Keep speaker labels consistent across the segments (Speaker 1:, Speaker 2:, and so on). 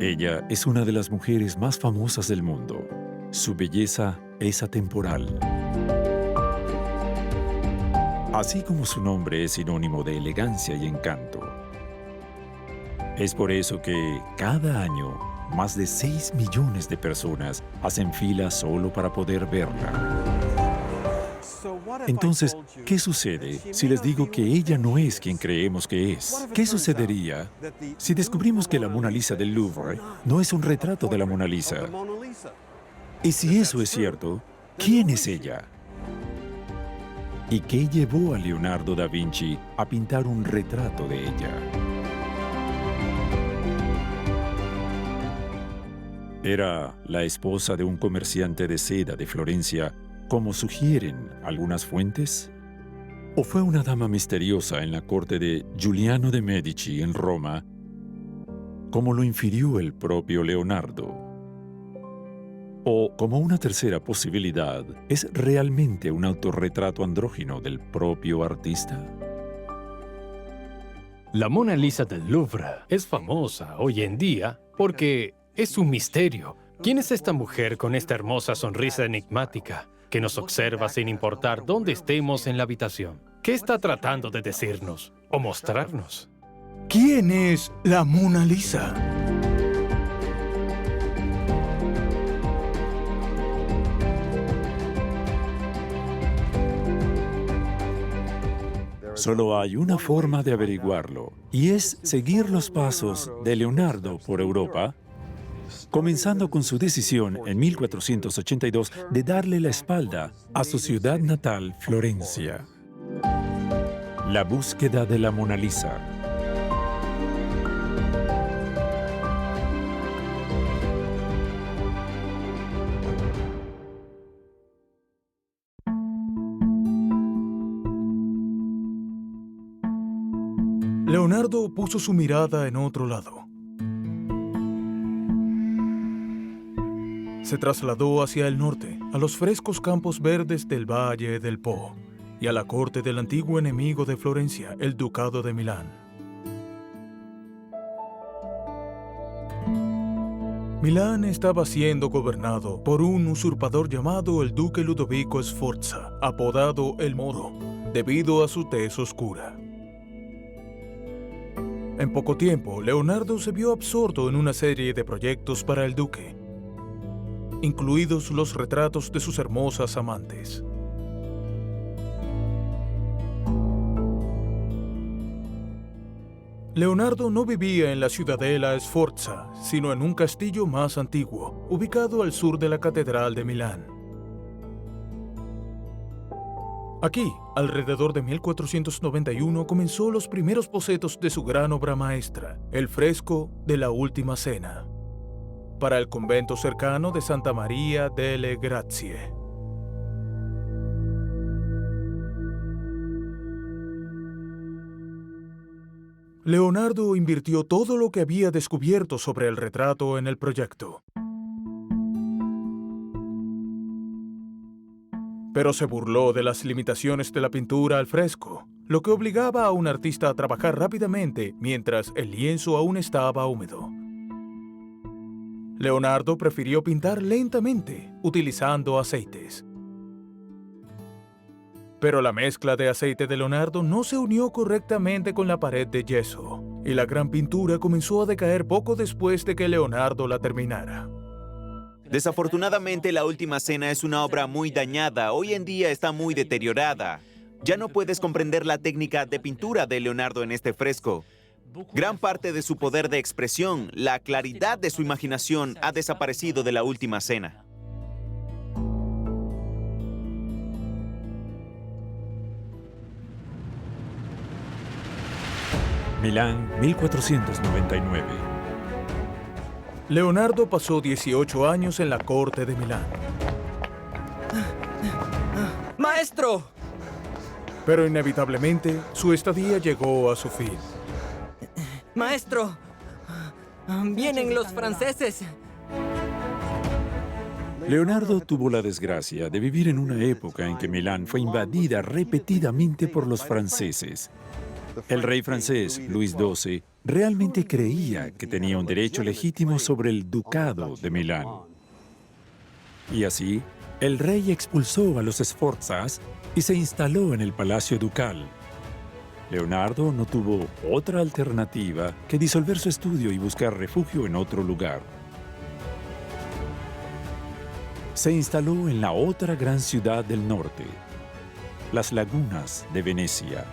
Speaker 1: Ella es una de las mujeres más famosas del mundo. Su belleza es atemporal. Así como su nombre es sinónimo de elegancia y encanto. Es por eso que cada año más de 6 millones de personas hacen fila solo para poder verla. Entonces, ¿qué sucede si les digo que ella no es quien creemos que es? ¿Qué sucedería si descubrimos que la Mona Lisa del Louvre no es un retrato de la Mona Lisa? Y si eso es cierto, ¿quién es ella? ¿Y qué llevó a Leonardo da Vinci a pintar un retrato de ella? ¿Era la esposa de un comerciante de seda de Florencia, como sugieren algunas fuentes? ¿O fue una dama misteriosa en la corte de Giuliano de Medici en Roma, como lo infirió el propio Leonardo? O, como una tercera posibilidad, ¿es realmente un autorretrato andrógino del propio artista?
Speaker 2: La Mona Lisa del Louvre es famosa hoy en día porque es un misterio. ¿Quién es esta mujer con esta hermosa sonrisa enigmática que nos observa sin importar dónde estemos en la habitación? ¿Qué está tratando de decirnos o mostrarnos?
Speaker 3: ¿Quién es la Mona Lisa?
Speaker 1: Solo hay una forma de averiguarlo, y es seguir los pasos de Leonardo por Europa, comenzando con su decisión en 1482 de darle la espalda a su ciudad natal, Florencia. La búsqueda de la Mona Lisa.
Speaker 3: Leonardo puso su mirada en otro lado. Se trasladó hacia el norte, a los frescos campos verdes del Valle del Po, y a la corte del antiguo enemigo de Florencia, el Ducado de Milán. Milán estaba siendo gobernado por un usurpador llamado el Duque Ludovico Sforza, apodado el Moro, debido a su tez oscura. En poco tiempo, Leonardo se vio absorto en una serie de proyectos para el duque, incluidos los retratos de sus hermosas amantes. Leonardo no vivía en la ciudadela Sforza, sino en un castillo más antiguo, ubicado al sur de la Catedral de Milán. Aquí, alrededor de 1491, comenzó los primeros bocetos de su gran obra maestra, el fresco de la Última Cena, para el convento cercano de Santa Maria delle Grazie. Leonardo invirtió todo lo que había descubierto sobre el retrato en el proyecto. Pero se burló de las limitaciones de la pintura al fresco, lo que obligaba a un artista a trabajar rápidamente mientras el lienzo aún estaba húmedo. Leonardo prefirió pintar lentamente, utilizando aceites. Pero la mezcla de aceite de Leonardo no se unió correctamente con la pared de yeso, y la gran pintura comenzó a decaer poco después de que Leonardo la terminara.
Speaker 4: Desafortunadamente, La Última Cena es una obra muy dañada. Hoy en día está muy deteriorada. Ya no puedes comprender la técnica de pintura de Leonardo en este fresco. Gran parte de su poder de expresión, la claridad de su imaginación, ha desaparecido de La Última Cena.
Speaker 1: Milán, 1499.
Speaker 3: Leonardo pasó 18 años en la corte de Milán.
Speaker 5: ¡Maestro!
Speaker 3: Pero inevitablemente, su estadía llegó a su fin.
Speaker 5: ¡Maestro! ¡Vienen los franceses!
Speaker 1: Leonardo tuvo la desgracia de vivir en una época en que Milán fue invadida repetidamente por los franceses. El rey francés, Luis XII, realmente creía que tenía un derecho legítimo sobre el ducado de Milán. Y así, el rey expulsó a los Sforzas y se instaló en el palacio ducal. Leonardo no tuvo otra alternativa que disolver su estudio y buscar refugio en otro lugar. Se instaló en la otra gran ciudad del norte, las lagunas de Venecia.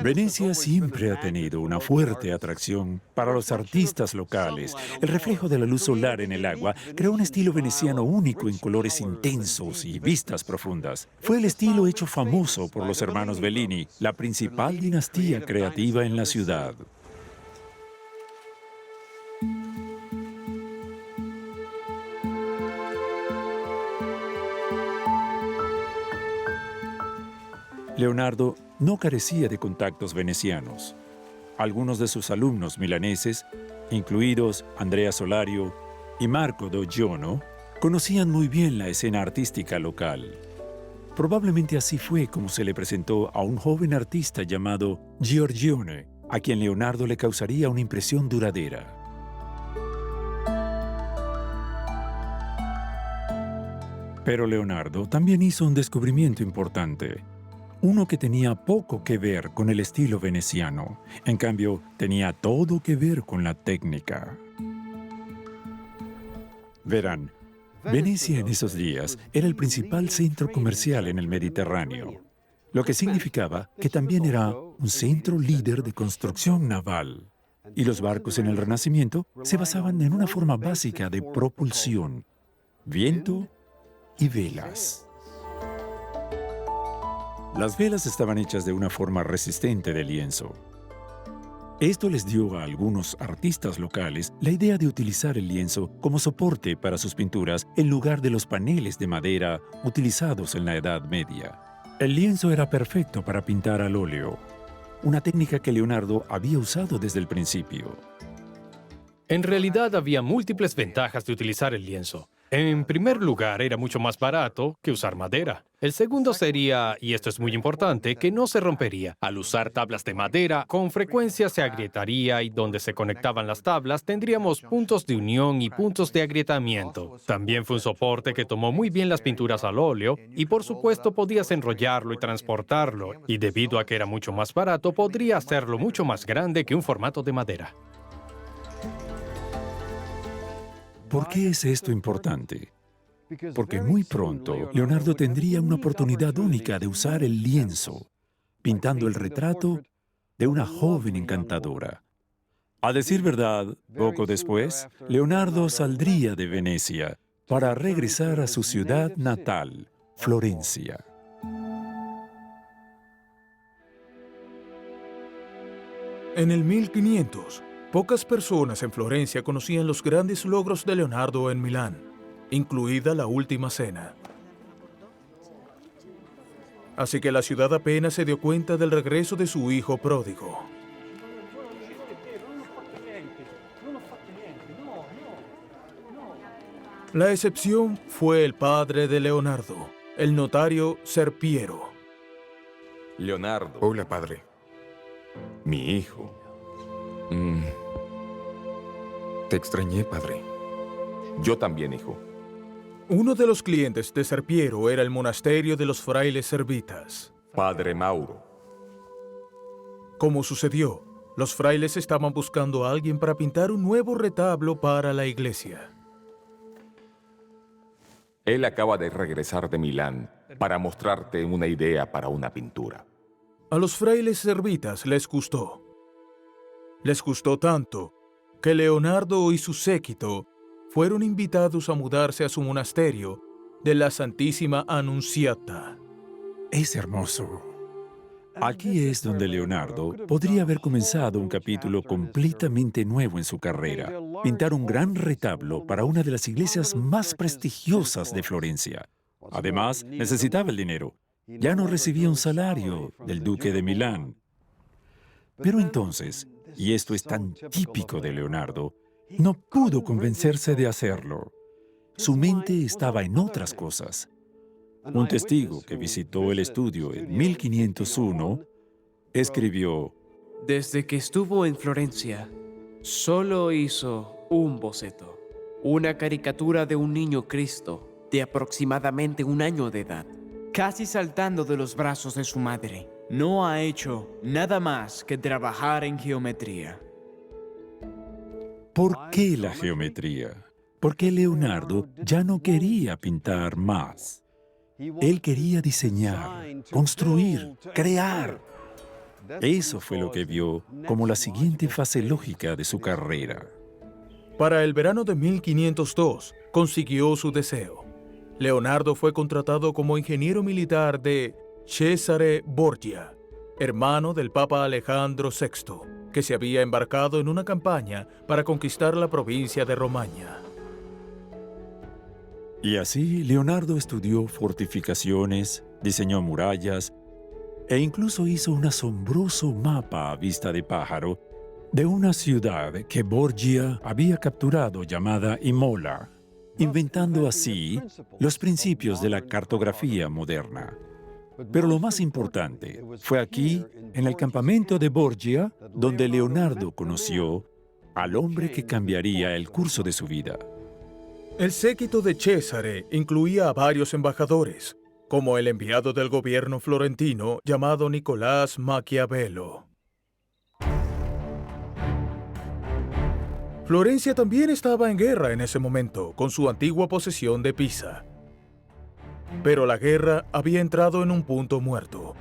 Speaker 1: Venecia siempre ha tenido una fuerte atracción para los artistas locales. El reflejo de la luz solar en el agua creó un estilo veneciano único en colores intensos y vistas profundas. Fue el estilo hecho famoso por los hermanos Bellini, la principal dinastía creativa en la ciudad. Leonardo no carecía de contactos venecianos. Algunos de sus alumnos milaneses, incluidos Andrea Solario y Marco do Giono, conocían muy bien la escena artística local. Probablemente así fue como se le presentó a un joven artista llamado Giorgione, a quien Leonardo le causaría una impresión duradera. Pero Leonardo también hizo un descubrimiento importante. Uno que tenía poco que ver con el estilo veneciano. En cambio, tenía todo que ver con la técnica. Verán, Venecia en esos días era el principal centro comercial en el Mediterráneo, lo que significaba que también era un centro líder de construcción naval. Y los barcos en el Renacimiento se basaban en una forma básica de propulsión, viento y velas. Las velas estaban hechas de una forma resistente de lienzo. Esto les dio a algunos artistas locales la idea de utilizar el lienzo como soporte para sus pinturas en lugar de los paneles de madera utilizados en la Edad Media. El lienzo era perfecto para pintar al óleo, una técnica que Leonardo había usado desde el principio.
Speaker 2: En realidad había múltiples ventajas de utilizar el lienzo. En primer lugar, era mucho más barato que usar madera. El segundo sería, y esto es muy importante, que no se rompería. Al usar tablas de madera, con frecuencia se agrietaría y donde se conectaban las tablas tendríamos puntos de unión y puntos de agrietamiento. También fue un soporte que tomó muy bien las pinturas al óleo y por supuesto podías enrollarlo y transportarlo. Y debido a que era mucho más barato, podría hacerlo mucho más grande que un formato de madera.
Speaker 1: ¿Por qué es esto importante? Porque muy pronto Leonardo tendría una oportunidad única de usar el lienzo, pintando el retrato de una joven encantadora. A decir verdad, poco después, Leonardo saldría de Venecia para regresar a su ciudad natal, Florencia.
Speaker 3: En el 1500, pocas personas en Florencia conocían los grandes logros de Leonardo en Milán, incluida la Última Cena. Así que la ciudad apenas se dio cuenta del regreso de su hijo pródigo. La excepción fue el padre de Leonardo, el notario Ser Piero.
Speaker 6: Leonardo.
Speaker 7: Hola, padre.
Speaker 6: Mi hijo.
Speaker 7: Te extrañé, padre.
Speaker 6: Yo también, hijo.
Speaker 3: Uno de los clientes de Ser Piero era el monasterio de los frailes servitas.
Speaker 6: Padre Mauro.
Speaker 3: Como sucedió, los frailes estaban buscando a alguien para pintar un nuevo retablo para la iglesia.
Speaker 6: Él acaba de regresar de Milán para mostrarte una idea para una pintura.
Speaker 3: A los frailes servitas les gustó. Les gustó tanto que Leonardo y su séquito fueron invitados a mudarse a su monasterio de la Santísima Annunziata.
Speaker 1: Es hermoso. Aquí es donde Leonardo podría haber comenzado un capítulo completamente nuevo en su carrera, pintar un gran retablo para una de las iglesias más prestigiosas de Florencia. Además, necesitaba el dinero. Ya no recibía un salario del duque de Milán. Pero entonces, y esto es tan típico de Leonardo, no pudo convencerse de hacerlo. Su mente estaba en otras cosas. Un testigo que visitó el estudio en 1501 escribió:
Speaker 8: Desde que estuvo en Florencia, solo hizo un boceto. Una caricatura de un niño Cristo de aproximadamente 1 año de edad, casi saltando de los brazos de su madre. No ha hecho nada más que trabajar en geometría.
Speaker 1: ¿Por qué la geometría? Porque Leonardo ya no quería pintar más. Él quería diseñar, construir, crear. Eso fue lo que vio como la siguiente fase lógica de su carrera.
Speaker 3: Para el verano de 1502, consiguió su deseo. Leonardo fue contratado como ingeniero militar de Cesare Borgia, hermano del Papa Alejandro VI, que se había embarcado en una campaña para conquistar la provincia de Romaña.
Speaker 1: Y así Leonardo estudió fortificaciones, diseñó murallas e incluso hizo un asombroso mapa a vista de pájaro de una ciudad que Borgia había capturado llamada Imola, inventando así los principios de la cartografía moderna. Pero lo más importante fue aquí, en el campamento de Borgia, donde Leonardo conoció al hombre que cambiaría el curso de su vida.
Speaker 3: El séquito de Césare incluía a varios embajadores, como el enviado del gobierno florentino llamado Nicolás Maquiavelo. Florencia también estaba en guerra en ese momento con su antigua posesión de Pisa. Pero la guerra había entrado en un punto muerto.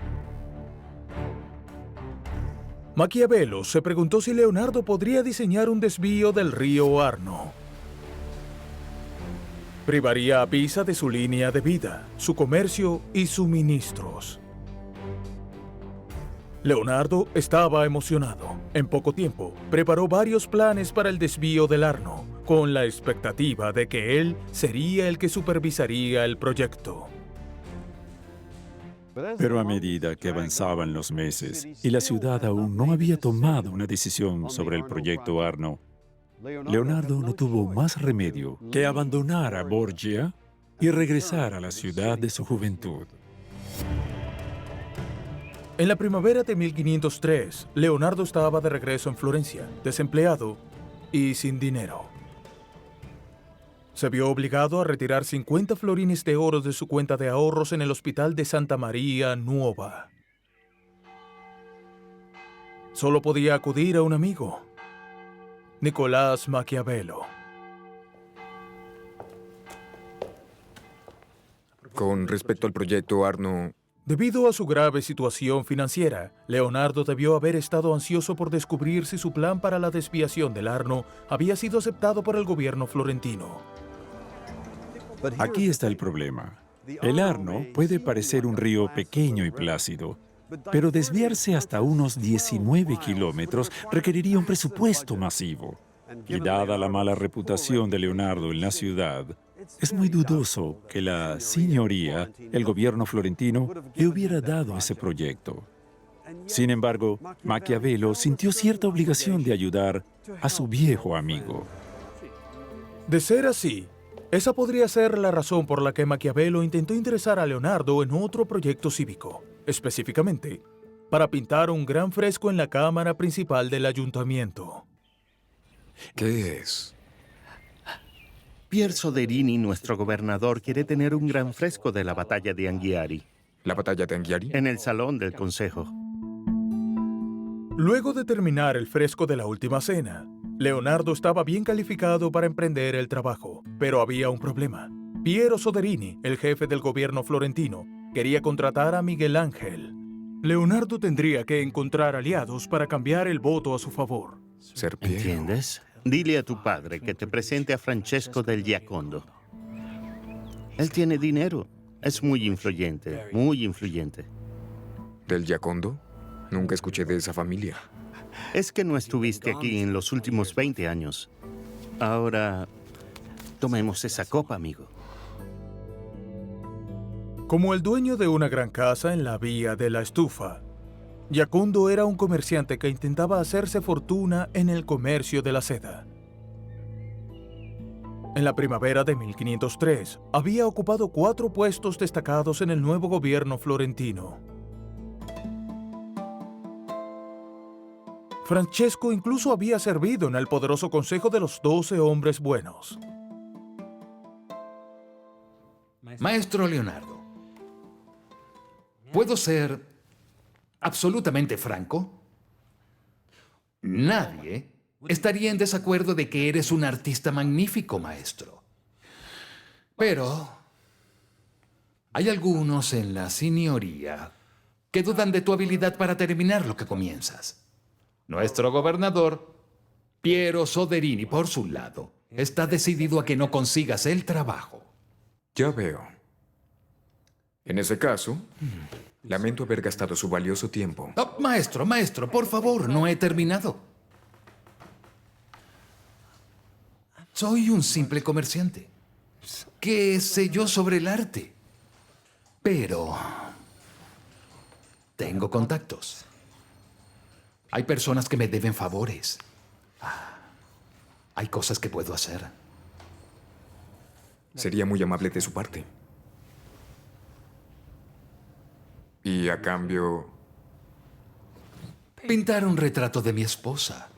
Speaker 3: Maquiavelo se preguntó si Leonardo podría diseñar un desvío del río Arno. Privaría a Pisa de su línea de vida, su comercio y suministros. Leonardo estaba emocionado. En poco tiempo, preparó varios planes para el desvío del Arno, con la expectativa de que él sería el que supervisaría el proyecto.
Speaker 1: Pero a medida que avanzaban los meses y la ciudad aún no había tomado una decisión sobre el proyecto Arno, Leonardo no tuvo más remedio que abandonar a Borgia y regresar a la ciudad de su juventud.
Speaker 3: En la primavera de 1503, Leonardo estaba de regreso en Florencia, desempleado y sin dinero. Se vio obligado a retirar 50 florines de oro de su cuenta de ahorros en el hospital de Santa María Nuova. Solo podía acudir a un amigo, Nicolás Maquiavelo.
Speaker 7: Con respecto al proyecto Arno,
Speaker 3: Debido a su grave situación financiera, Leonardo debió haber estado ansioso por descubrir si su plan para la desviación del Arno había sido aceptado por el gobierno florentino.
Speaker 1: Aquí está el problema. El Arno puede parecer un río pequeño y plácido, pero desviarse hasta unos 19 kilómetros requeriría un presupuesto masivo. Y dada la mala reputación de Leonardo en la ciudad, es muy dudoso que la señoría, el gobierno florentino, le hubiera dado ese proyecto. Sin embargo, Maquiavelo sintió cierta obligación de ayudar a su viejo amigo.
Speaker 3: De ser así, esa podría ser la razón por la que Maquiavelo intentó interesar a Leonardo en otro proyecto cívico, específicamente para pintar un gran fresco en la cámara principal del ayuntamiento.
Speaker 7: ¿qué es?
Speaker 9: Pier Soderini, nuestro gobernador, quiere tener un gran fresco de la batalla de Anghiari
Speaker 7: ¿La batalla de Anghiari?
Speaker 9: en el salón del consejo.
Speaker 3: Luego de terminar el fresco de la Última Cena, Leonardo estaba bien calificado para emprender el trabajo, pero había un problema. Piero Soderini, el jefe del gobierno florentino, quería contratar a Miguel Ángel. Leonardo tendría que encontrar aliados para cambiar el voto a su favor.
Speaker 7: Ser Piero.
Speaker 9: ¿Entiendes? Dile a tu padre que te presente a Francesco del Giacondo. Él tiene dinero. Es muy influyente, muy influyente.
Speaker 7: ¿Del Giacondo? Nunca escuché de esa familia.
Speaker 9: Es que no estuviste aquí en los últimos 20 años. Ahora, tomemos esa copa, amigo.
Speaker 3: Como el dueño de una gran casa en la Vía de la Estufa, Giacondo era un comerciante que intentaba hacerse fortuna en el comercio de la seda. En la primavera de 1503, había ocupado 4 puestos destacados en el nuevo gobierno florentino. Francesco incluso había servido en el poderoso consejo de los 12 hombres buenos.
Speaker 10: Maestro Leonardo, ¿puedo ser absolutamente franco? Nadie estaría en desacuerdo de que eres un artista magnífico, maestro. Pero hay algunos en la señoría que dudan de tu habilidad para terminar lo que comienzas. Nuestro gobernador, Piero Soderini, por su lado, está decidido a que no consigas el trabajo.
Speaker 7: Ya veo. En ese caso, lamento haber gastado su valioso tiempo.
Speaker 10: Oh, maestro, por favor, no he terminado. Soy un simple comerciante. ¿Qué sé yo sobre el arte? Pero tengo contactos. Hay personas que me deben favores. Hay cosas que puedo hacer.
Speaker 7: Sería muy amable de su parte. Y a cambio...
Speaker 10: Pintar un retrato de mi esposa.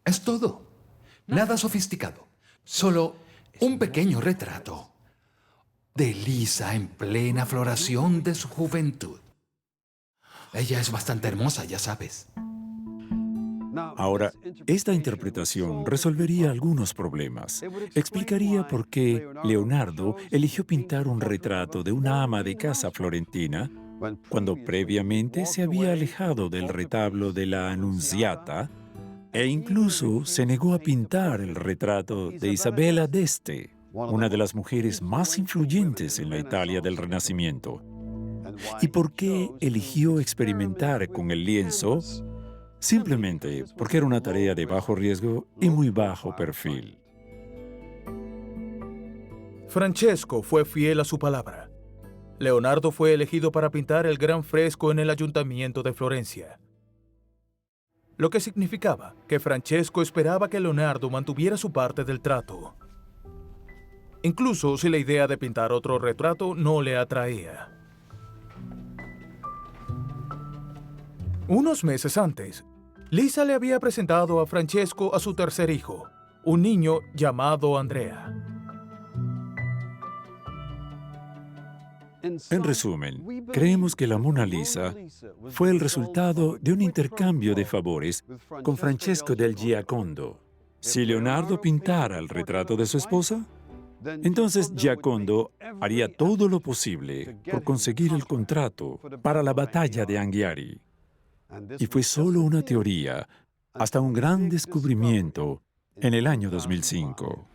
Speaker 10: Es todo. Nada sofisticado. Solo un pequeño retrato de Lisa en plena floración de su juventud. Ella es bastante hermosa, ya sabes.
Speaker 1: Ahora, esta interpretación resolvería algunos problemas. Explicaría por qué Leonardo eligió pintar un retrato de una ama de casa florentina cuando previamente se había alejado del retablo de la Annunziata e incluso se negó a pintar el retrato de Isabella d'Este, una de las mujeres más influyentes en la Italia del Renacimiento. ¿Y por qué eligió experimentar con el lienzo? Simplemente porque era una tarea de bajo riesgo y muy bajo perfil.
Speaker 3: Francesco fue fiel a su palabra. Leonardo fue elegido para pintar el gran fresco en el ayuntamiento de Florencia. Lo que significaba que Francesco esperaba que Leonardo mantuviera su parte del trato. Incluso si la idea de pintar otro retrato no le atraía. Unos meses antes, Lisa le había presentado a Francesco a su tercer hijo, un niño llamado Andrea.
Speaker 1: En resumen, creemos que la Mona Lisa fue el resultado de un intercambio de favores con Francesco del Giacondo. Si Leonardo pintara el retrato de su esposa, entonces Giacondo haría todo lo posible por conseguir el contrato para la batalla de Anghiari. Y fue solo una teoría hasta un gran descubrimiento en el año 2005.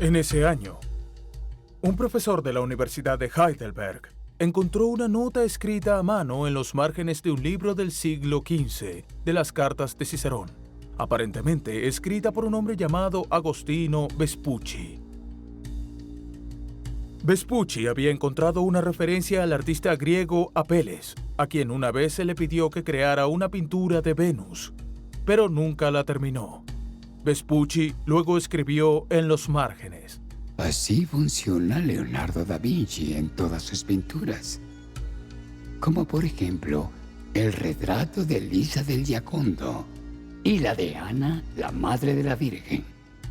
Speaker 3: En ese año, un profesor de la Universidad de Heidelberg encontró una nota escrita a mano en los márgenes de un libro del siglo XV de las cartas de Cicerón, aparentemente escrita por un hombre llamado Agostino Vespucci. Vespucci había encontrado una referencia al artista griego Apeles, a quien una vez se le pidió que creara una pintura de Venus, pero nunca la terminó. Vespucci luego escribió en los márgenes:
Speaker 11: Así funciona Leonardo da Vinci en todas sus pinturas, como por ejemplo el retrato de Lisa del Giacondo y la de Ana, la Madre de la Virgen.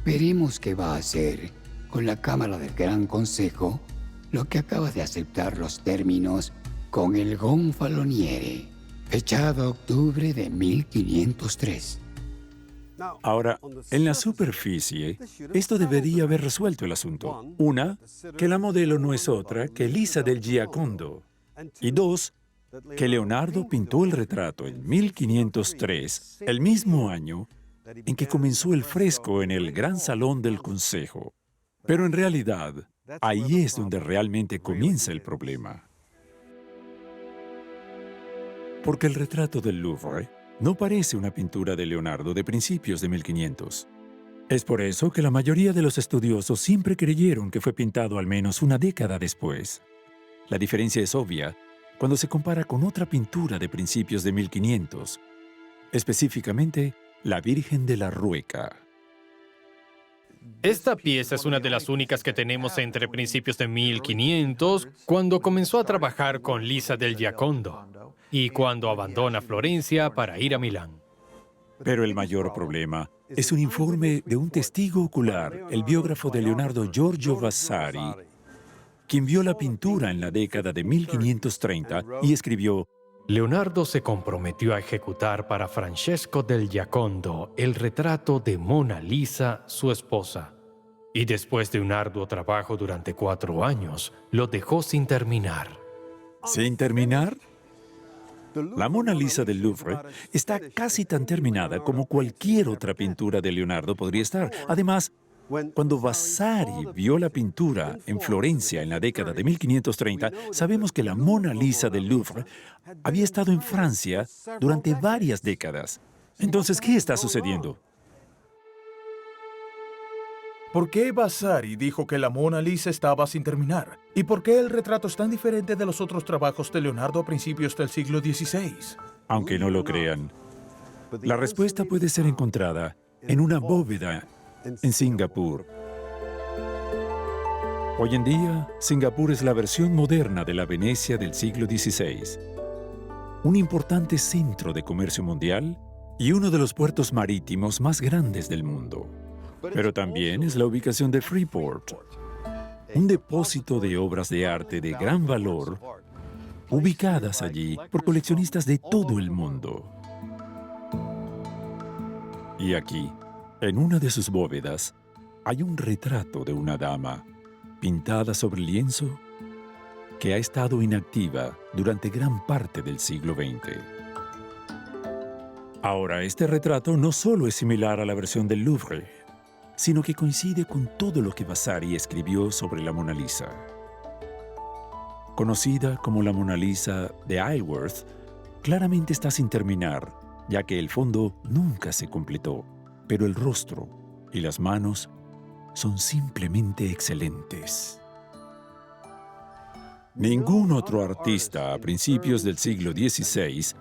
Speaker 11: Veremos qué va a hacer con la Cámara del Gran Consejo, lo que acaba de aceptar los términos con el Gonfaloniere, fechado octubre de 1503.
Speaker 1: Ahora, en la superficie, esto debería haber resuelto el asunto. Una, que la modelo no es otra que Lisa del Giacondo. Y dos, que Leonardo pintó el retrato en 1503, el mismo año en que comenzó el fresco en el Gran Salón del Consejo. Pero en realidad, ahí es donde realmente comienza el problema. Porque el retrato del Louvre no parece una pintura de Leonardo de principios de 1500. Es por eso que la mayoría de los estudiosos siempre creyeron que fue pintado al menos una década después. La diferencia es obvia cuando se compara con otra pintura de principios de 1500, específicamente la Virgen de la Rueca.
Speaker 2: Esta pieza es una de las únicas que tenemos entre principios de 1500, cuando comenzó a trabajar con Lisa del Giocondo y cuando abandona Florencia para ir a Milán.
Speaker 1: Pero el mayor problema es un informe de un testigo ocular, el biógrafo de Leonardo Giorgio Vasari, quien vio la pintura en la década de 1530 y escribió:
Speaker 2: Leonardo se comprometió a ejecutar para Francesco del Giocondo el retrato de Mona Lisa, su esposa, y después de un arduo trabajo durante 4 años, lo dejó sin terminar.
Speaker 1: ¿Sin terminar? La Mona Lisa del Louvre está casi tan terminada como cualquier otra pintura de Leonardo podría estar. Además, cuando Vasari vio la pintura en Florencia en la década de 1530, sabemos que la Mona Lisa del Louvre había estado en Francia durante varias décadas. Entonces, ¿qué está sucediendo?
Speaker 3: ¿Por qué Vasari dijo que la Mona Lisa estaba sin terminar? ¿Y por qué el retrato es tan diferente de los otros trabajos de Leonardo a principios del siglo XVI?
Speaker 1: Aunque no lo crean, la respuesta puede ser encontrada en una bóveda en Singapur. Hoy en día, Singapur es la versión moderna de la Venecia del siglo XVI, un importante centro de comercio mundial y uno de los puertos marítimos más grandes del mundo. Pero también es la ubicación de Freeport, un depósito de obras de arte de gran valor, ubicadas allí por coleccionistas de todo el mundo. Y aquí, en una de sus bóvedas, hay un retrato de una dama, pintada sobre lienzo, que ha estado inactiva durante gran parte del siglo XX. Ahora, este retrato no solo es similar a la versión del Louvre, sino que coincide con todo lo que Vasari escribió sobre la Mona Lisa. Conocida como la Mona Lisa de Isleworth, claramente está sin terminar, ya que el fondo nunca se completó, pero el rostro y las manos son simplemente excelentes. Ningún otro artista a principios del siglo XVI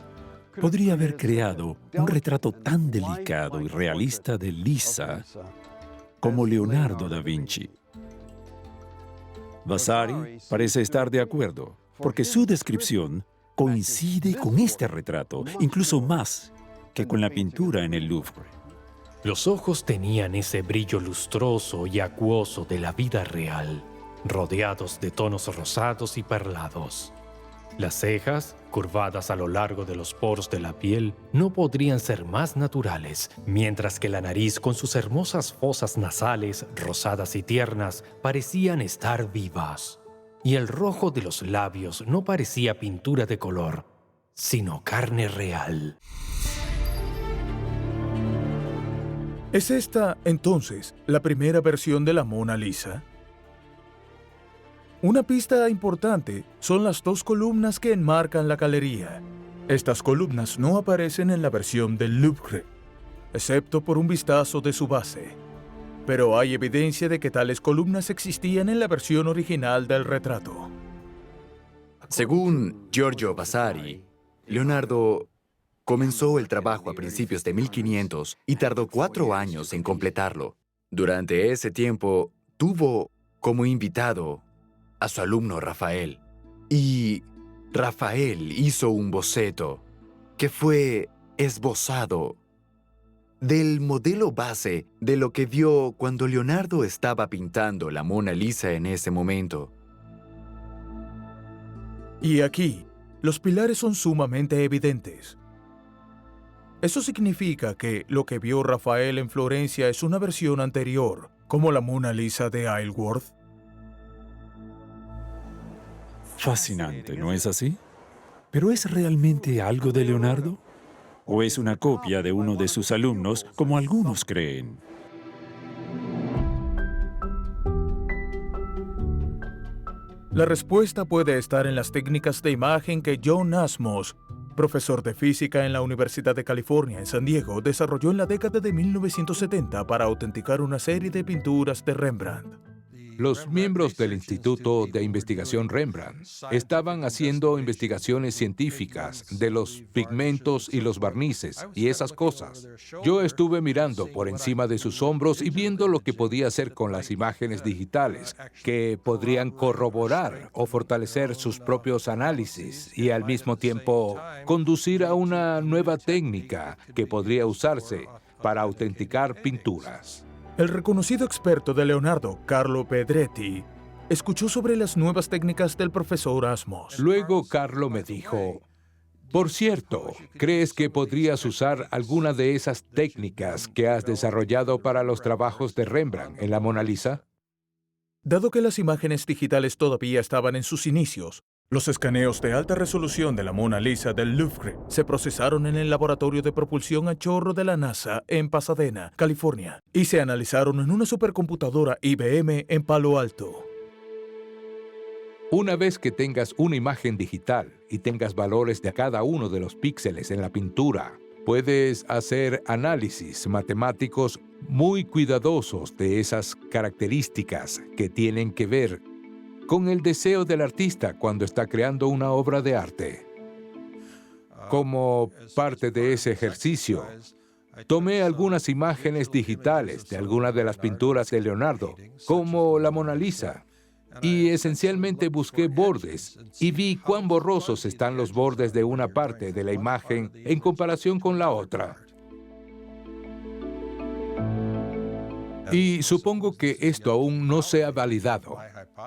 Speaker 1: podría haber creado un retrato tan delicado y realista de Lisa como Leonardo da Vinci. Vasari parece estar de acuerdo, porque su descripción coincide con este retrato, incluso más que con la pintura en el Louvre.
Speaker 2: Los ojos tenían ese brillo lustroso y acuoso de la vida real, rodeados de tonos rosados y perlados. Las cejas, curvadas a lo largo de los poros de la piel, no podrían ser más naturales, mientras que la nariz con sus hermosas fosas nasales, rosadas y tiernas, parecían estar vivas. Y el rojo de los labios no parecía pintura de color, sino carne real.
Speaker 3: ¿Es esta, entonces, la primera versión de la Mona Lisa? Una pista importante son las 2 columnas que enmarcan la galería. Estas columnas no aparecen en la versión del Louvre, excepto por un vistazo de su base. Pero hay evidencia de que tales columnas existían en la versión original del retrato.
Speaker 12: Según Giorgio Vasari, Leonardo comenzó el trabajo a principios de 1500 y tardó 4 años en completarlo. Durante ese tiempo, tuvo como invitado a su alumno Rafael. Y Rafael hizo un boceto que fue esbozado del modelo base de lo que vio cuando Leonardo estaba pintando la Mona Lisa en ese momento.
Speaker 3: Y aquí, los pilares son sumamente evidentes. Eso significa que lo que vio Rafael en Florencia es una versión anterior, como la Mona Lisa de Isleworth.
Speaker 1: Fascinante, ¿no es así? ¿Pero es realmente algo de Leonardo? ¿O es una copia de uno de sus alumnos, como algunos creen?
Speaker 3: La respuesta puede estar en las técnicas de imagen que John Asmus, profesor de física en la Universidad de California en San Diego, desarrolló en la década de 1970 para autenticar una serie de pinturas de Rembrandt.
Speaker 13: Los miembros del Instituto de Investigación Rembrandt estaban haciendo investigaciones científicas de los pigmentos y los barnices y esas cosas. Yo estuve mirando por encima de sus hombros y viendo lo que podía hacer con las imágenes digitales, que podrían corroborar o fortalecer sus propios análisis y al mismo tiempo conducir a una nueva técnica que podría usarse para autenticar pinturas.
Speaker 3: El reconocido experto de Leonardo, Carlo Pedretti, escuchó sobre las nuevas técnicas del profesor Asmos.
Speaker 13: Luego Carlo me dijo, por cierto, ¿crees que podrías usar alguna de esas técnicas que has desarrollado para los trabajos de Rembrandt en la Mona Lisa?
Speaker 3: Dado que las imágenes digitales todavía estaban en sus inicios, los escaneos de alta resolución de la Mona Lisa del Louvre se procesaron en el laboratorio de propulsión a chorro de la NASA en Pasadena, California, y se analizaron en una supercomputadora IBM en Palo Alto.
Speaker 13: Una vez que tengas una imagen digital y tengas valores de cada uno de los píxeles en la pintura, puedes hacer análisis matemáticos muy cuidadosos de esas características que tienen que ver con el deseo del artista cuando está creando una obra de arte. Como parte de ese ejercicio, tomé algunas imágenes digitales de algunas de las pinturas de Leonardo, como la Mona Lisa, y esencialmente busqué bordes y vi cuán borrosos están los bordes de una parte de la imagen en comparación con la otra. Y supongo que esto aún no se ha validado,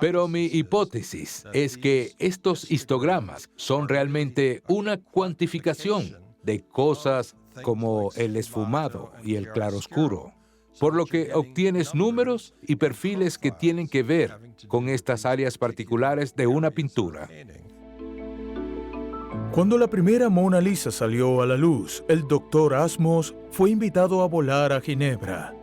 Speaker 13: pero mi hipótesis es que estos histogramas son realmente una cuantificación de cosas como el esfumado y el claroscuro, por lo que obtienes números y perfiles que tienen que ver con estas áreas particulares de una pintura.
Speaker 3: Cuando la primera Mona Lisa salió a la luz, el Dr. Asmos fue invitado a volar a Ginebra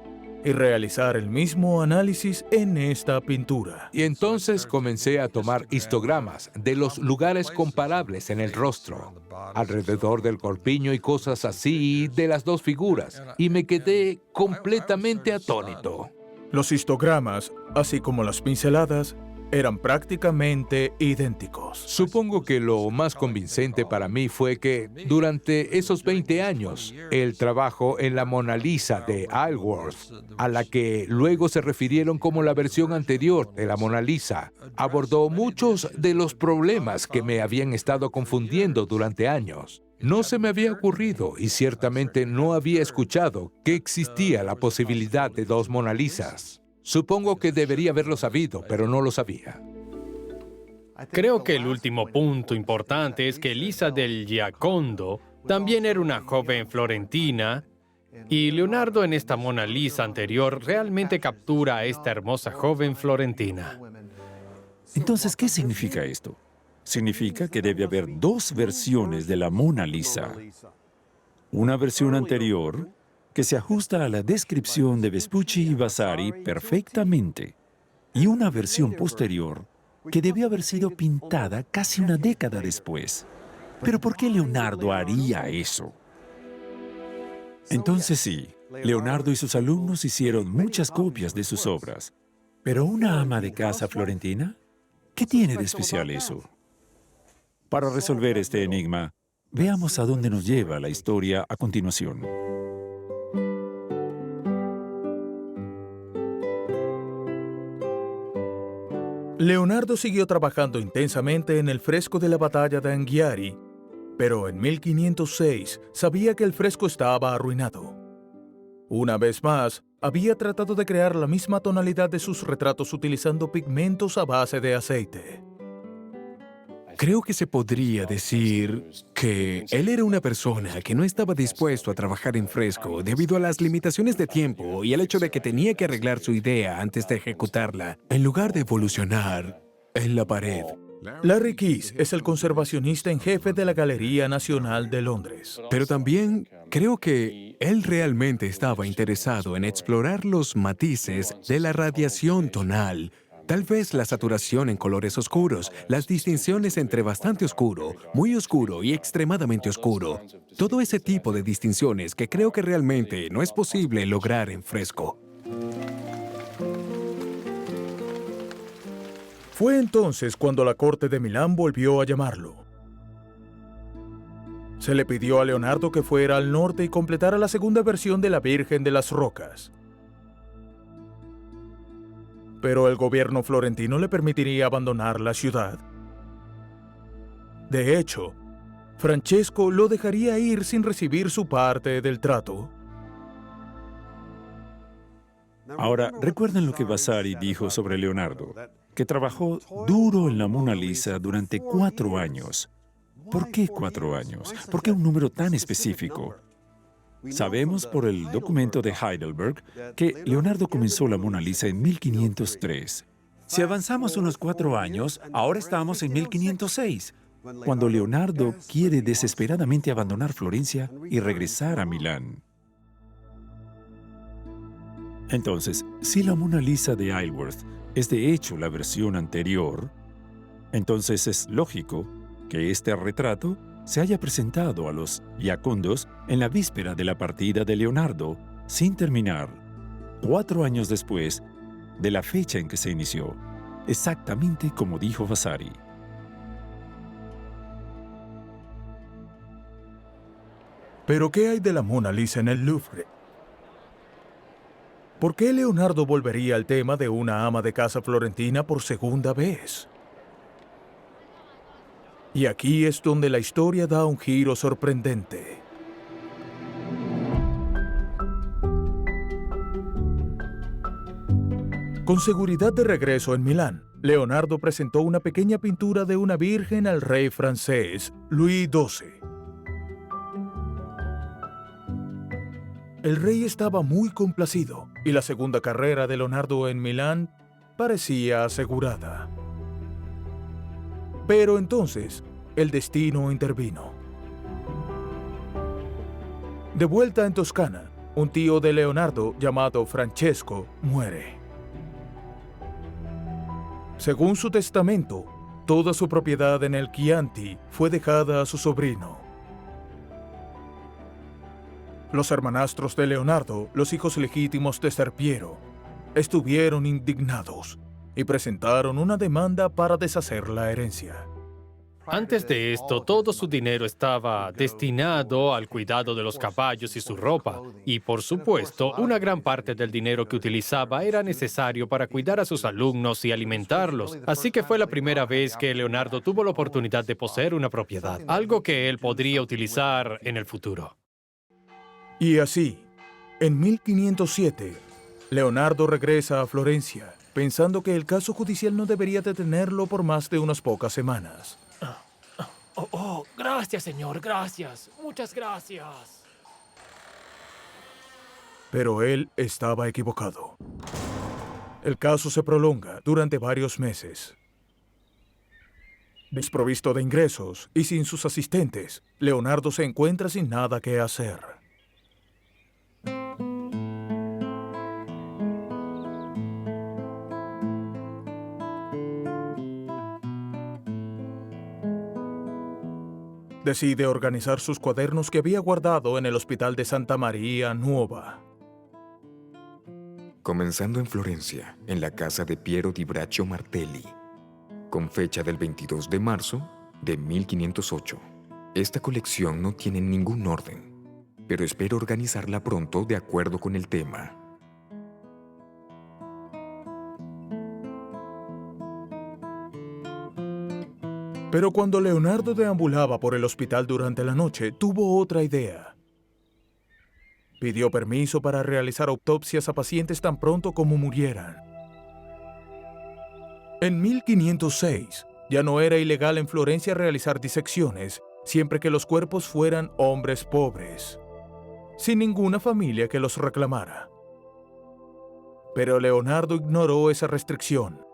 Speaker 3: y realizar el mismo análisis en esta pintura.
Speaker 13: Y entonces comencé a tomar histogramas de los lugares comparables en el rostro, alrededor del corpiño y cosas así de las dos figuras, y me quedé completamente atónito.
Speaker 3: Los histogramas, así como las pinceladas, eran prácticamente idénticos.
Speaker 13: Supongo que lo más convincente para mí fue que durante esos 20 años, el trabajo en la Mona Lisa de Isleworth, a la que luego se refirieron como la versión anterior de la Mona Lisa, abordó muchos de los problemas que me habían estado confundiendo durante años. No se me había ocurrido y ciertamente no había escuchado que existía la posibilidad de dos Mona Lisas. Supongo que debería haberlo sabido, pero no lo sabía.
Speaker 2: Creo que el último punto importante es que Lisa del Giocondo también era una joven florentina y Leonardo en esta Mona Lisa anterior realmente captura a esta hermosa joven florentina.
Speaker 1: Entonces, ¿qué significa esto? Significa que debe haber dos versiones de la Mona Lisa. Una versión anterior que se ajusta a la descripción de Vespucci y Vasari perfectamente, y una versión posterior que debió haber sido pintada casi una década después. ¿Pero por qué Leonardo haría eso? Entonces sí, Leonardo y sus alumnos hicieron muchas copias de sus obras. ¿Pero una ama de casa florentina? ¿Qué tiene de especial eso? Para resolver este enigma, veamos a dónde nos lleva la historia a continuación.
Speaker 3: Leonardo siguió trabajando intensamente en el fresco de la batalla de Anghiari, pero en 1506 sabía que el fresco estaba arruinado. Una vez más, había tratado de crear la misma tonalidad de sus retratos utilizando pigmentos a base de aceite.
Speaker 14: Creo que se podría decir que él era una persona que no estaba dispuesto a trabajar en fresco debido a las limitaciones de tiempo y el hecho de que tenía que arreglar su idea antes de ejecutarla, en lugar de evolucionar en la pared.
Speaker 3: Larry Keys es el conservacionista en jefe de la Galería Nacional de Londres.
Speaker 14: Pero también creo que él realmente estaba interesado en explorar los matices de la radiación tonal. Tal vez la saturación en colores oscuros, las distinciones entre bastante oscuro, muy oscuro y extremadamente oscuro. Todo ese tipo de distinciones que creo que realmente no es posible lograr en fresco.
Speaker 3: Fue entonces cuando la corte de Milán volvió a llamarlo. Se le pidió a Leonardo que fuera al norte y completara la segunda versión de la Virgen de las Rocas. Pero el gobierno florentino le permitiría abandonar la ciudad. De hecho, Francesco lo dejaría ir sin recibir su parte del trato.
Speaker 1: Ahora, recuerden lo que Vasari dijo sobre Leonardo, que trabajó duro en la Mona Lisa durante 4 años. ¿Por qué 4 años? ¿Por qué un número tan específico? Sabemos por el documento de Heidelberg que Leonardo comenzó la Mona Lisa en 1503. Si avanzamos unos 4 años, ahora estamos en 1506, cuando Leonardo quiere desesperadamente abandonar Florencia y regresar a Milán. Entonces, si la Mona Lisa de Isleworth es de hecho la versión anterior, entonces es lógico que este retrato se haya presentado a los Giacondos en la víspera de la partida de Leonardo, sin terminar, 4 años después de la fecha en que se inició, exactamente como dijo Vasari.
Speaker 3: ¿Pero qué hay de la Mona Lisa en el Louvre? ¿Por qué Leonardo volvería al tema de una ama de casa florentina por segunda vez? Y aquí es donde la historia da un giro sorprendente. Con seguridad de regreso en Milán, Leonardo presentó una pequeña pintura de una virgen al rey francés, Luis XII. El rey estaba muy complacido y la segunda carrera de Leonardo en Milán parecía asegurada. Pero entonces, el destino intervino. De vuelta en Toscana, un tío de Leonardo llamado Francesco muere. Según su testamento, toda su propiedad en el Chianti fue dejada a su sobrino. Los hermanastros de Leonardo, los hijos legítimos de Serpiero, estuvieron indignados y presentaron una demanda para deshacer la herencia.
Speaker 2: Antes de esto, todo su dinero estaba destinado al cuidado de los caballos y su ropa. Y, por supuesto, una gran parte del dinero que utilizaba era necesario para cuidar a sus alumnos y alimentarlos. Así que fue la primera vez que Leonardo tuvo la oportunidad de poseer una propiedad, algo que él podría utilizar en el futuro.
Speaker 3: Y así, en 1507, Leonardo regresa a Florencia, pensando que el caso judicial no debería detenerlo por más de unas pocas semanas.
Speaker 2: Gracias, señor, gracias. Muchas gracias.
Speaker 3: Pero él estaba equivocado. El caso se prolonga durante varios meses. Desprovisto de ingresos y sin sus asistentes, Leonardo se encuentra sin nada que hacer. Decide organizar sus cuadernos que había guardado en el Hospital de Santa María Nuova.
Speaker 12: Comenzando en Florencia, en la casa de Piero di Braccio Martelli, con fecha del 22 de marzo de 1508. Esta colección no tiene ningún orden, pero espero organizarla pronto de acuerdo con el tema.
Speaker 3: Pero cuando Leonardo deambulaba por el hospital durante la noche, tuvo otra idea. Pidió permiso para realizar autopsias a pacientes tan pronto como murieran. En 1506, ya no era ilegal en Florencia realizar disecciones, siempre que los cuerpos fueran hombres pobres, sin ninguna familia que los reclamara. Pero Leonardo ignoró esa restricción.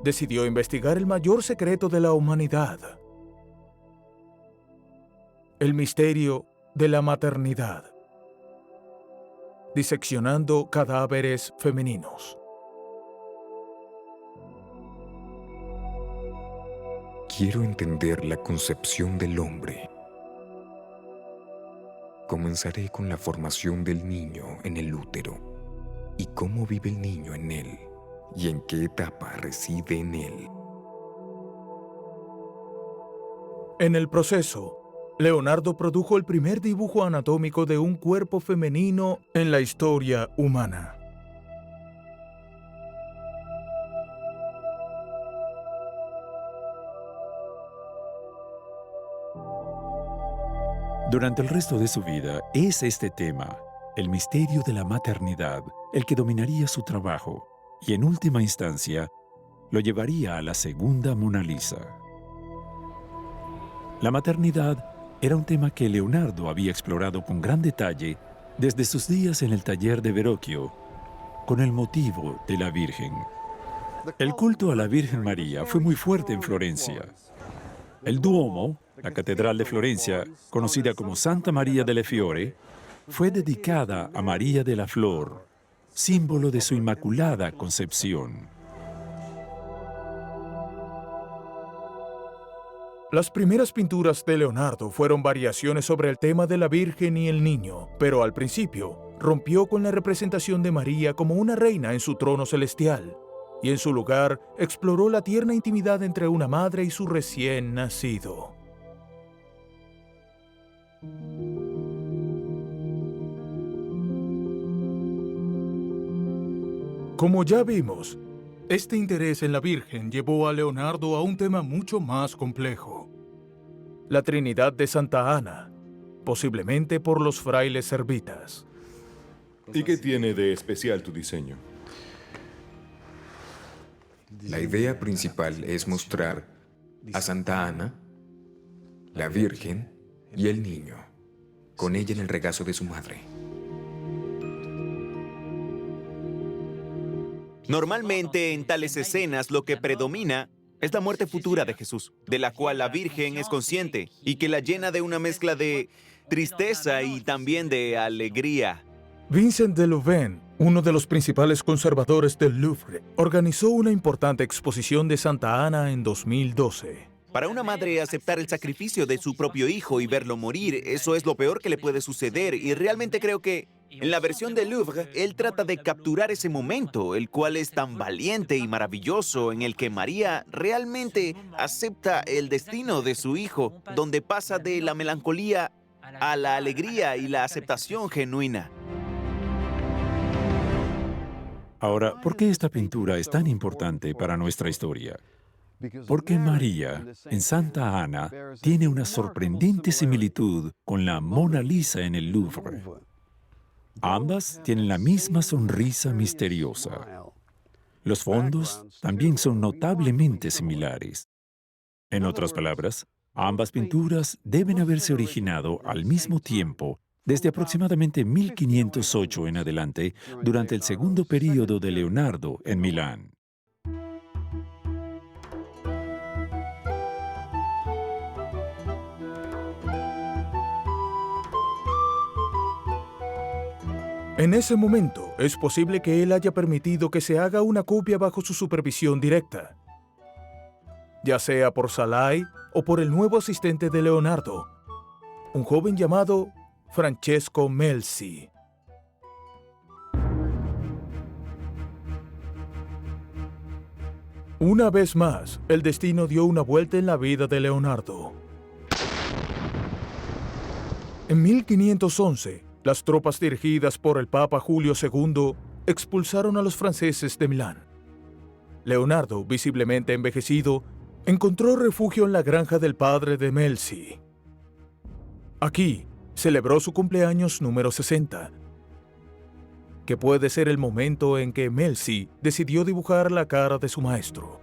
Speaker 3: Decidió investigar el mayor secreto de la humanidad: el misterio de la maternidad, diseccionando cadáveres femeninos.
Speaker 12: Quiero entender la concepción del hombre. Comenzaré con la formación del niño en el útero y cómo vive el niño en él,
Speaker 7: y en qué etapa reside en él.
Speaker 3: En el proceso, Leonardo produjo el primer dibujo anatómico de un cuerpo femenino en la historia humana.
Speaker 1: Durante el resto de su vida, es este tema, el misterio de la maternidad, el que dominaría su trabajo y, en última instancia, lo llevaría a la segunda Mona Lisa. La maternidad era un tema que Leonardo había explorado con gran detalle desde sus días en el taller de Verrocchio, con el motivo de la Virgen. El culto a la Virgen María fue muy fuerte en Florencia. El Duomo, la Catedral de Florencia, conocida como Santa María delle Fiore, fue dedicada a María de la Flor, símbolo de su Inmaculada Concepción.
Speaker 3: Las primeras pinturas de Leonardo fueron variaciones sobre el tema de la Virgen y el Niño, pero al principio rompió con la representación de María como una reina en su trono celestial, y en su lugar exploró la tierna intimidad entre una madre y su recién nacido. Como ya vimos, este interés en la Virgen llevó a Leonardo a un tema mucho más complejo: la Trinidad de Santa Ana, posiblemente por los frailes servitas.
Speaker 15: ¿Y qué tiene de especial tu diseño?
Speaker 7: La idea principal es mostrar a Santa Ana, la Virgen y el niño, con ella en el regazo de su madre.
Speaker 4: Normalmente en tales escenas lo que predomina es la muerte futura de Jesús, de la cual la Virgen es consciente y que la llena de una mezcla de tristeza y también de alegría.
Speaker 3: Vincent de Louvain, uno de los principales conservadores del Louvre, organizó una importante exposición de Santa Ana en 2012.
Speaker 4: Para una madre, aceptar el sacrificio de su propio hijo y verlo morir, eso es lo peor que le puede suceder. Y realmente creo que en la versión del Louvre, él trata de capturar ese momento, el cual es tan valiente y maravilloso, en el que María realmente acepta el destino de su hijo, donde pasa de la melancolía a la alegría y la aceptación genuina.
Speaker 1: Ahora, ¿por qué esta pintura es tan importante para nuestra historia? Porque María, en Santa Ana, tiene una sorprendente similitud con la Mona Lisa en el Louvre. Ambas tienen la misma sonrisa misteriosa. Los fondos también son notablemente similares. En otras palabras, ambas pinturas deben haberse originado al mismo tiempo, desde aproximadamente 1508 en adelante, durante el segundo período de Leonardo en Milán.
Speaker 3: En ese momento, es posible que él haya permitido que se haga una copia bajo su supervisión directa, ya sea por Salai o por el nuevo asistente de Leonardo, un joven llamado Francesco Melzi. Una vez más, el destino dio una vuelta en la vida de Leonardo. En 1511, las tropas dirigidas por el Papa Julio II expulsaron a los franceses de Milán. Leonardo, visiblemente envejecido, encontró refugio en la granja del padre de Melzi. Aquí celebró su cumpleaños número 60, que puede ser el momento en que Melzi decidió dibujar la cara de su maestro.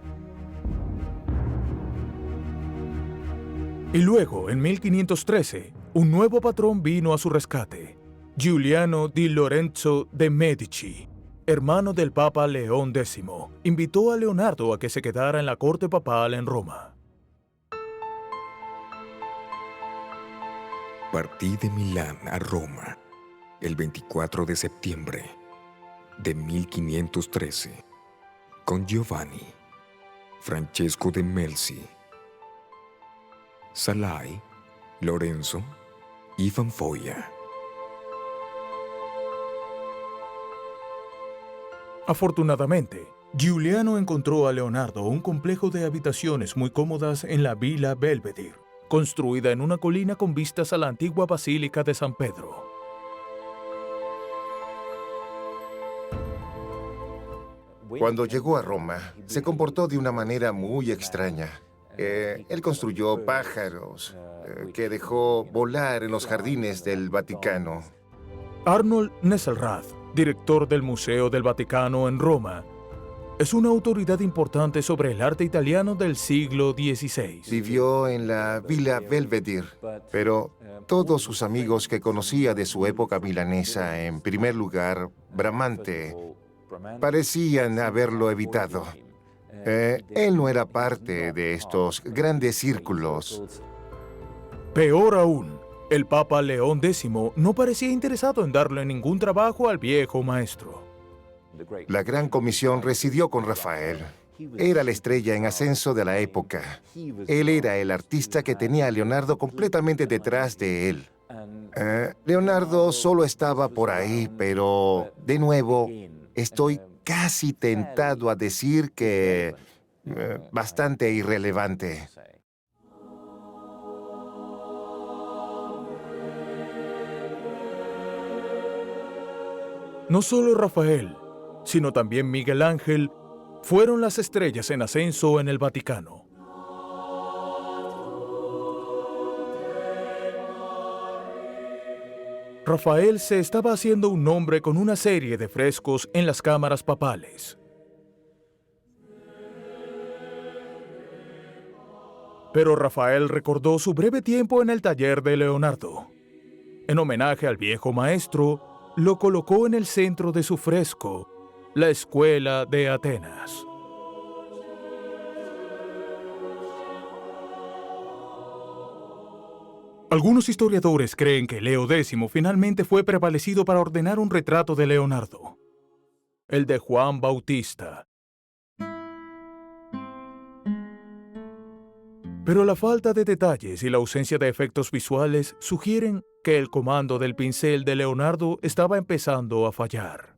Speaker 3: Y luego, en 1513, un nuevo patrón vino a su rescate: Giuliano di Lorenzo de Medici, hermano del Papa León X, invitó a Leonardo a que se quedara en la corte papal en Roma.
Speaker 7: Partí de Milán a Roma el 24 de septiembre de 1513 con Giovanni, Francesco de Melzi, Salai, Lorenzo y Fanfolla.
Speaker 3: Afortunadamente, Giuliano encontró a Leonardo un complejo de habitaciones muy cómodas en la Villa Belvedere, construida en una colina con vistas a la antigua Basílica de San Pedro.
Speaker 16: Cuando llegó a Roma, se comportó de una manera muy extraña. Él construyó pájaros que dejó volar en los jardines del Vaticano.
Speaker 3: Arnold Nesselrath, director del Museo del Vaticano en Roma, es una autoridad importante sobre el arte italiano del siglo XVI.
Speaker 16: Vivió en la Villa Belvedere, pero todos sus amigos que conocía de su época milanesa, en primer lugar, Bramante, parecían haberlo evitado. Él no era parte de estos grandes círculos.
Speaker 3: Peor aún, el Papa León X no parecía interesado en darle ningún trabajo al viejo maestro.
Speaker 16: La Gran Comisión residió con Rafael. Era la estrella en ascenso de la época. Él era el artista que tenía a Leonardo completamente detrás de él. Leonardo solo estaba por ahí, pero, de nuevo, estoy casi tentado a decir que bastante irrelevante.
Speaker 3: No solo Rafael, sino también Miguel Ángel, fueron las estrellas en ascenso en el Vaticano. Rafael se estaba haciendo un nombre con una serie de frescos en las cámaras papales. Pero Rafael recordó su breve tiempo en el taller de Leonardo. En homenaje al viejo maestro, lo colocó en el centro de su fresco, la Escuela de Atenas. Algunos historiadores creen que Leo X finalmente fue prevalecido para ordenar un retrato de Leonardo, el de Juan Bautista. Pero la falta de detalles y la ausencia de efectos visuales sugieren que el comando del pincel de Leonardo estaba empezando a fallar.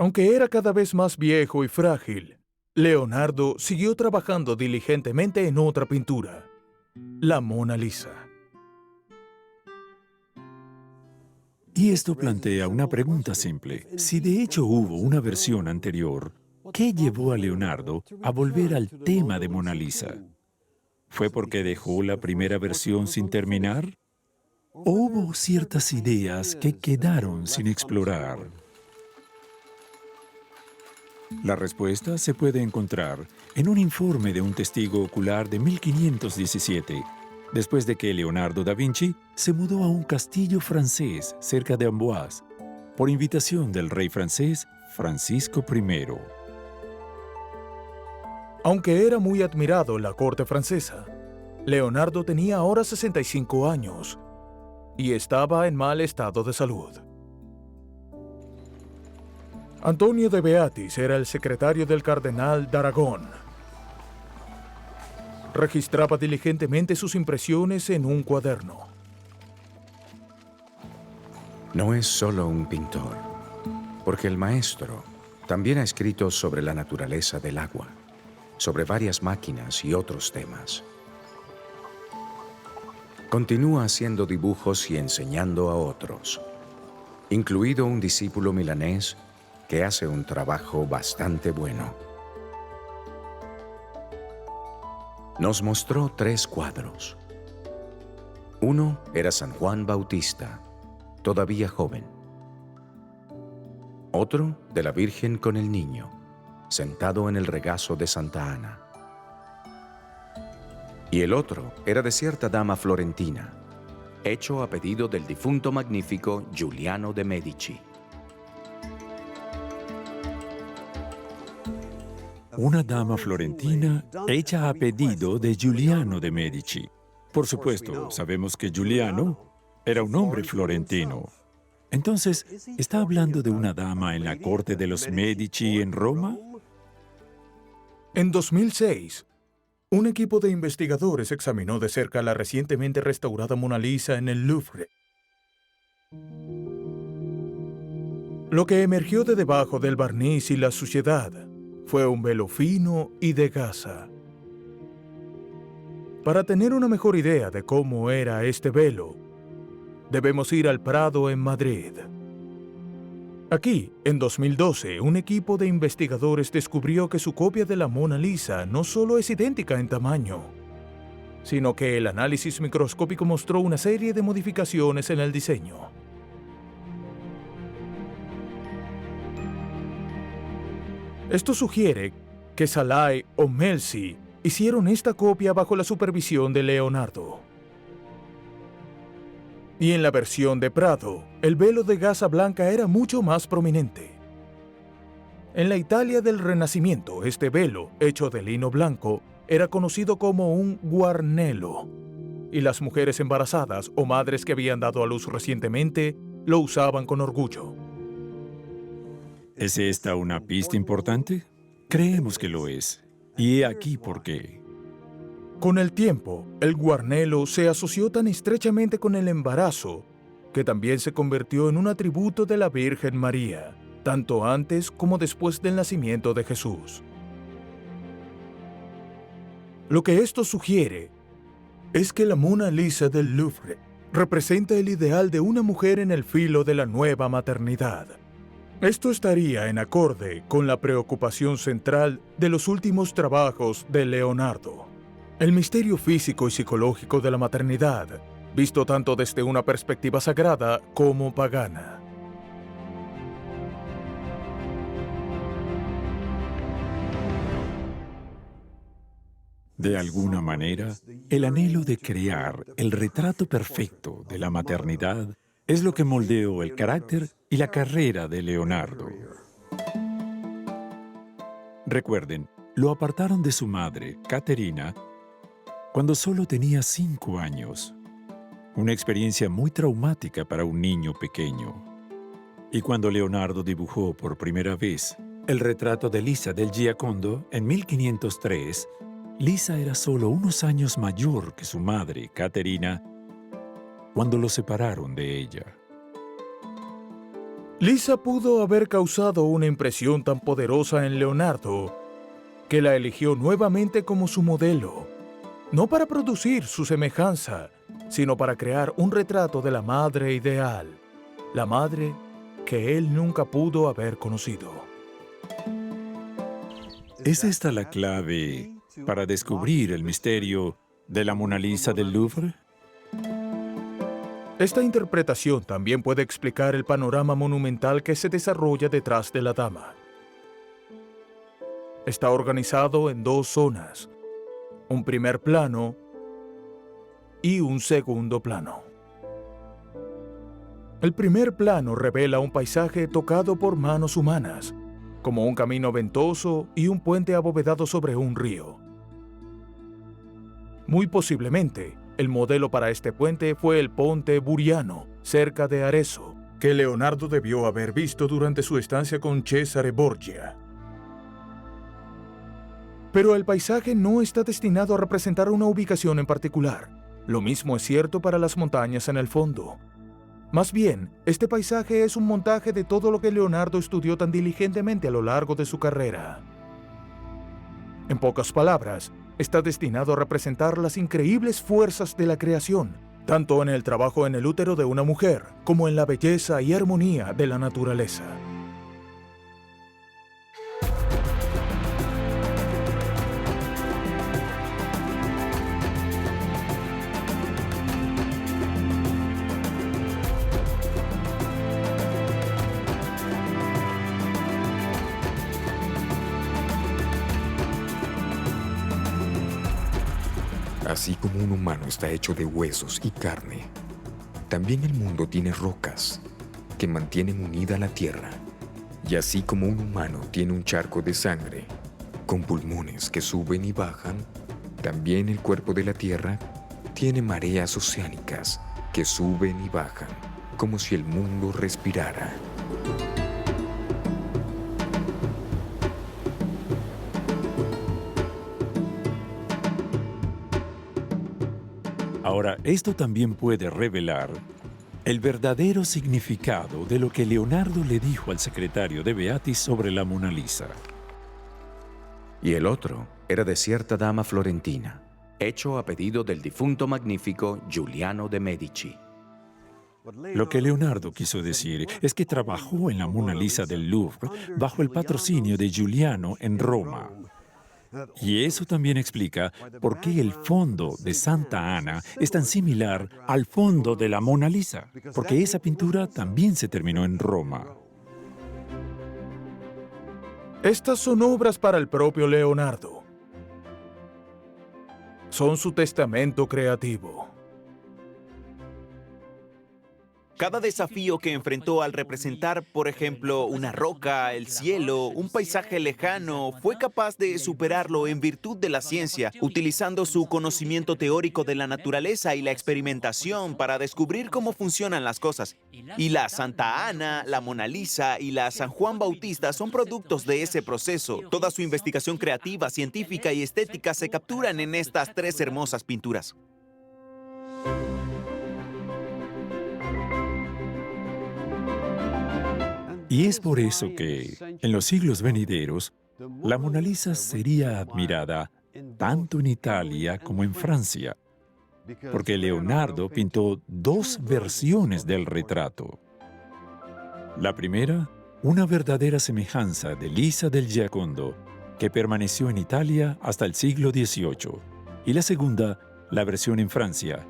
Speaker 3: Aunque era cada vez más viejo y frágil, Leonardo siguió trabajando diligentemente en otra pintura, la Mona Lisa.
Speaker 1: Y esto plantea una pregunta simple. Si de hecho hubo una versión anterior, ¿qué llevó a Leonardo a volver al tema de Mona Lisa? ¿Fue porque dejó la primera versión sin terminar? ¿O hubo ciertas ideas que quedaron sin explorar? La respuesta se puede encontrar en un informe de un testigo ocular de 1517, después de que Leonardo da Vinci se mudó a un castillo francés cerca de Amboise, por invitación del rey francés Francisco I.
Speaker 3: Aunque era muy admirado en la corte francesa, Leonardo tenía ahora 65 años y estaba en mal estado de salud. Antonio de Beatis era el secretario del cardenal d'Aragón. Registraba diligentemente sus impresiones en un cuaderno.
Speaker 17: No es solo un pintor, porque el maestro también ha escrito sobre la naturaleza del agua, sobre varias máquinas y otros temas. Continúa haciendo dibujos y enseñando a otros, incluido un discípulo milanés que hace un trabajo bastante bueno. Nos mostró 3 cuadros. Uno era San Juan Bautista, todavía joven. Otro de la Virgen con el Niño, sentado en el regazo de Santa Ana. Y el otro era de cierta dama florentina, hecho a pedido del difunto magnífico Giuliano de Medici.
Speaker 1: Una dama florentina hecha a pedido de Giuliano de Medici. Por supuesto, sabemos que Giuliano era un hombre florentino. Entonces, ¿está hablando de una dama en la corte de los Medici en Roma?
Speaker 3: En 2006, Un equipo de investigadores examinó de cerca la recientemente restaurada Mona Lisa en el Louvre. Lo que emergió de debajo del barniz y la suciedad fue un velo fino y de gasa. Para tener una mejor idea de cómo era este velo, debemos ir al Prado en Madrid. Aquí, en 2012, un equipo de investigadores descubrió que su copia de la Mona Lisa no solo es idéntica en tamaño, sino que el análisis microscópico mostró una serie de modificaciones en el diseño. Esto sugiere que Szalay o Melzi hicieron esta copia bajo la supervisión de Leonardo. Y en la versión de Prado, el velo de gasa blanca era mucho más prominente. En la Italia del Renacimiento, este velo, hecho de lino blanco, era conocido como un guarnello, y las mujeres embarazadas o madres que habían dado a luz recientemente lo usaban con orgullo.
Speaker 1: ¿Es esta una pista importante? Creemos que lo es. Y he aquí por qué.
Speaker 3: Con el tiempo, el guarnello se asoció tan estrechamente con el embarazo que también se convirtió en un atributo de la Virgen María, tanto antes como después del nacimiento de Jesús. Lo que esto sugiere es que la Mona Lisa del Louvre representa el ideal de una mujer en el filo de la nueva maternidad. Esto estaría en acorde con la preocupación central de los últimos trabajos de Leonardo: el misterio físico y psicológico de la maternidad, visto tanto desde una perspectiva sagrada como pagana.
Speaker 1: De alguna manera, el anhelo de crear el retrato perfecto de la maternidad es lo que moldeó el carácter y la carrera de Leonardo. Recuerden, lo apartaron de su madre, Caterina, cuando solo tenía 5 años. Una experiencia muy traumática para un niño pequeño. Y cuando Leonardo dibujó por primera vez el retrato de Lisa del Giocondo en 1503, Lisa era solo unos años mayor que su madre, Caterina, cuando lo separaron de ella.
Speaker 3: Lisa pudo haber causado una impresión tan poderosa en Leonardo que la eligió nuevamente como su modelo, no para producir su semejanza, sino para crear un retrato de la madre ideal, la madre que él nunca pudo haber conocido.
Speaker 1: ¿Es esta la clave para descubrir el misterio de la Mona Lisa del Louvre?
Speaker 3: Esta interpretación también puede explicar el panorama monumental que se desarrolla detrás de la dama. Está organizado en 2 zonas: un primer plano y un segundo plano. El primer plano revela un paisaje tocado por manos humanas, como un camino ventoso y un puente abovedado sobre un río. Muy posiblemente, el modelo para este puente fue el Ponte Buriano, cerca de Arezzo, que Leonardo debió haber visto durante su estancia con Cesare Borgia. Pero el paisaje no está destinado a representar una ubicación en particular. Lo mismo es cierto para las montañas en el fondo. Más bien, este paisaje es un montaje de todo lo que Leonardo estudió tan diligentemente a lo largo de su carrera. En pocas palabras, está destinado a representar las increíbles fuerzas de la creación, tanto en el trabajo en el útero de una mujer, como en la belleza y armonía de la naturaleza.
Speaker 7: Así como un humano está hecho de huesos y carne, también el mundo tiene rocas que mantienen unida la tierra. Y así como un humano tiene un charco de sangre con pulmones que suben y bajan, también el cuerpo de la tierra tiene mareas oceánicas que suben y bajan, como si el mundo respirara.
Speaker 1: Ahora, esto también puede revelar el verdadero significado de lo que Leonardo le dijo al secretario de Beatis sobre la Mona Lisa.
Speaker 17: Y el otro era de cierta dama florentina, hecho a pedido del difunto magnífico Giuliano de Medici.
Speaker 1: Lo que Leonardo quiso decir es que trabajó en la Mona Lisa del Louvre bajo el patrocinio de Giuliano en Roma. Y eso también explica por qué el fondo de Santa Ana es tan similar al fondo de la Mona Lisa, porque esa pintura también se terminó en Roma.
Speaker 3: Estas son obras para el propio Leonardo. Son su testamento creativo.
Speaker 4: Cada desafío que enfrentó al representar, por ejemplo, una roca, el cielo, un paisaje lejano, fue capaz de superarlo en virtud de la ciencia, utilizando su conocimiento teórico de la naturaleza y la experimentación para descubrir cómo funcionan las cosas. Y la Santa Ana, la Mona Lisa y la San Juan Bautista son productos de ese proceso. Toda su investigación creativa, científica y estética se capturan en estas tres hermosas pinturas.
Speaker 1: Y es por eso que, en los siglos venideros, la Mona Lisa sería admirada tanto en Italia como en Francia, porque Leonardo pintó dos versiones del retrato. La primera, una verdadera semejanza de Lisa del Giocondo, que permaneció en Italia hasta el siglo XVIII, y la segunda, la versión en Francia,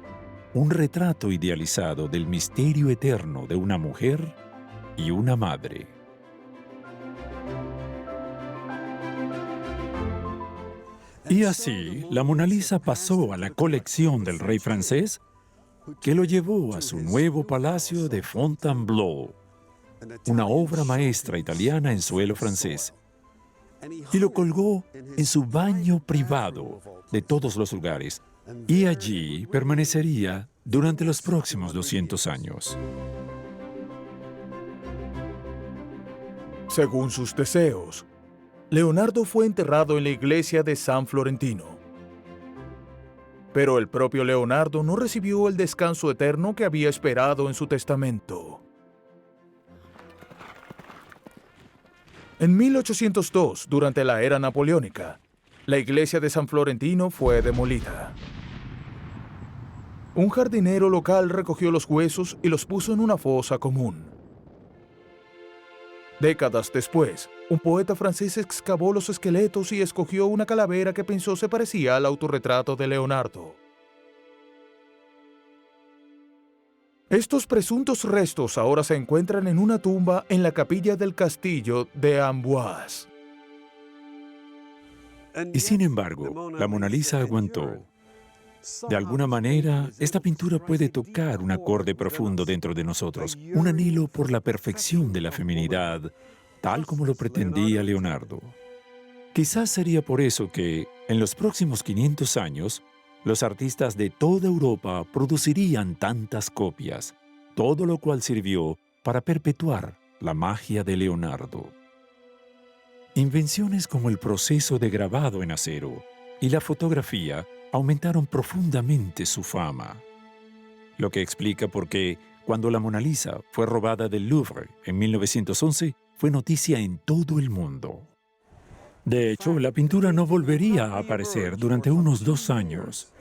Speaker 1: un retrato idealizado del misterio eterno de una mujer y una madre. Y así, la Mona Lisa pasó a la colección del rey francés, que lo llevó a su nuevo palacio de Fontainebleau, una obra maestra italiana en suelo francés, y lo colgó en su baño privado de todos los lugares, y allí permanecería durante los próximos 200 años.
Speaker 3: Según sus deseos, Leonardo fue enterrado en la iglesia de San Florentino. Pero el propio Leonardo no recibió el descanso eterno que había esperado en su testamento. En 1802, durante la era napoleónica, la iglesia de San Florentino fue demolida. Un jardinero local recogió los huesos y los puso en una fosa común. Décadas después, un poeta francés excavó los esqueletos y escogió una calavera que pensó se parecía al autorretrato de Leonardo. Estos presuntos restos ahora se encuentran en una tumba en la capilla del castillo de Amboise.
Speaker 1: Y sin embargo, la Mona Lisa aguantó. De alguna manera, esta pintura puede tocar un acorde profundo dentro de nosotros, un anhelo por la perfección de la feminidad, tal como lo pretendía Leonardo. Quizás sería por eso que, en los próximos 500 años, los artistas de toda Europa producirían tantas copias, todo lo cual sirvió para perpetuar la magia de Leonardo. Invenciones como el proceso de grabado en acero y la fotografía aumentaron profundamente su fama, lo que explica por qué, cuando la Mona Lisa fue robada del Louvre en 1911, fue noticia en todo el mundo. De hecho, la pintura no volvería a aparecer durante unos 2 años,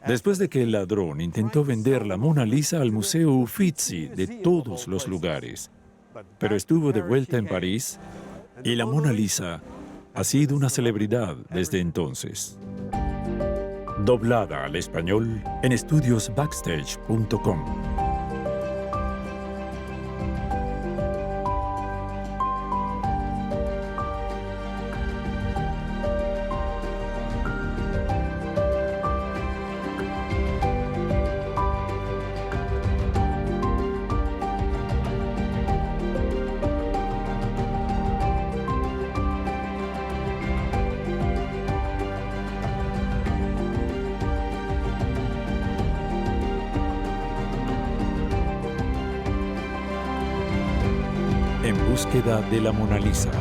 Speaker 1: después de que el ladrón intentó vender la Mona Lisa al Museo Uffizi de todos los lugares. Pero estuvo de vuelta en París y la Mona Lisa ha sido una celebridad desde entonces. Doblada al español en estudiosbackstage.com. En búsqueda de la Mona Lisa.